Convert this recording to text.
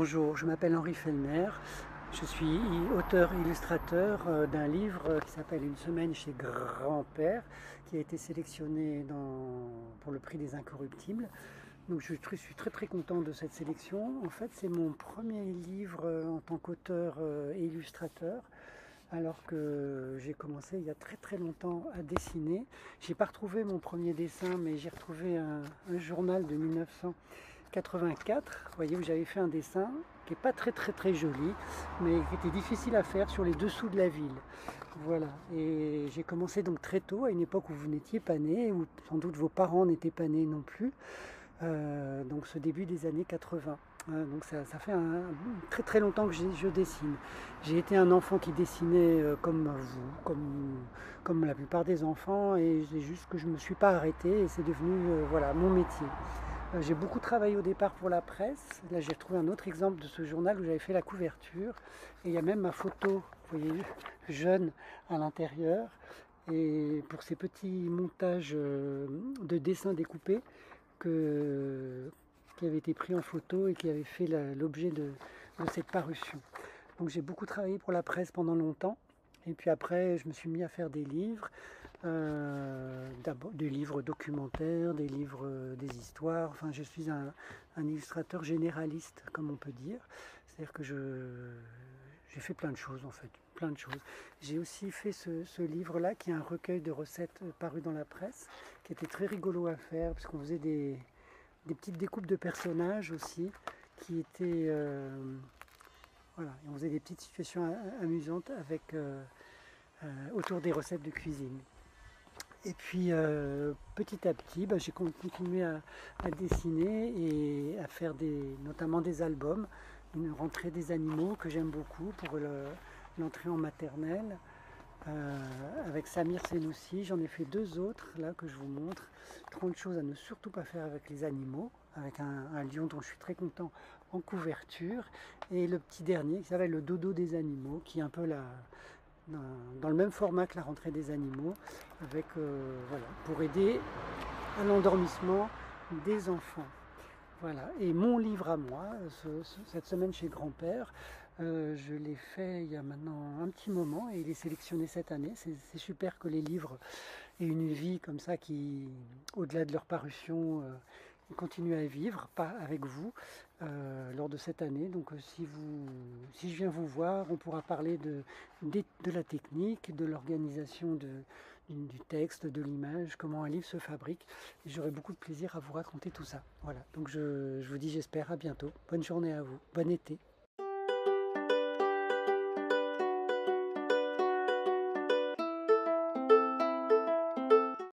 Bonjour, je m'appelle Henri Fellner, je suis auteur-illustrateur d'un livre qui s'appelle Une semaine chez Grand-Père, qui a été sélectionné pour le prix des Incorruptibles. Donc je suis très très content de cette sélection. En fait, c'est mon premier livre en tant qu'auteur et illustrateur, alors que j'ai commencé il y a très très longtemps à dessiner. J'ai pas retrouvé mon premier dessin, mais j'ai retrouvé un journal de 1984, vous voyez, où j'avais fait un dessin qui n'est pas très très très joli, mais qui était difficile à faire sur les dessous de la ville. Voilà, et j'ai commencé donc très tôt, à une époque où vous n'étiez pas né, où sans doute vos parents n'étaient pas nés non plus, donc ce début des années 80. Donc ça fait très très longtemps que je dessine. J'ai été un enfant qui dessinait comme vous, comme la plupart des enfants, et c'est juste que je ne me suis pas arrêté et c'est devenu voilà, mon métier. J'ai beaucoup travaillé au départ pour la presse. Là, j'ai retrouvé un autre exemple de ce journal où j'avais fait la couverture. Et il y a même ma photo, vous voyez, jeune à l'intérieur. Et pour ces petits montages de dessins découpés qui avaient été pris en photo et qui avaient fait l'objet de cette parution. Donc j'ai beaucoup travaillé pour la presse pendant longtemps. Et puis après, je me suis mis à faire des livres, d'abord des livres documentaires, des livres, des histoires. Enfin, je suis un illustrateur généraliste, comme on peut dire. C'est-à-dire que j'ai fait plein de choses, en fait, plein de choses. J'ai aussi fait ce livre-là, qui est un recueil de recettes paru dans la presse, qui était très rigolo à faire, parce qu'on faisait des petites découpes de personnages aussi, qui étaient... voilà, et on faisait des petites situations amusantes autour des recettes de cuisine. Et puis petit à petit, j'ai continué à dessiner et à faire notamment des albums, une rentrée des animaux que j'aime beaucoup pour l'entrée en maternelle. Avec Samir Senoussi, j'en ai fait deux autres là que je vous montre. 30 choses à ne surtout pas faire avec les animaux, avec un lion dont je suis très content en couverture, et le petit dernier qui s'appelle Le dodo des animaux, qui est un peu dans le même format que la rentrée des animaux, avec voilà, pour aider à l'endormissement des enfants. Voilà, et mon livre à moi, cette semaine chez Grand-Père, je l'ai fait il y a maintenant un petit moment et il est sélectionné cette année. C'est super que les livres aient une vie comme ça qui, au-delà de leur parution, continuent à vivre, pas avec vous, lors de cette année. Donc si je viens vous voir, on pourra parler de la technique, de l'organisation du texte, de l'image, comment un livre se fabrique. J'aurai beaucoup de plaisir à vous raconter tout ça. Voilà, donc je vous dis j'espère à bientôt. Bonne journée à vous, bon été.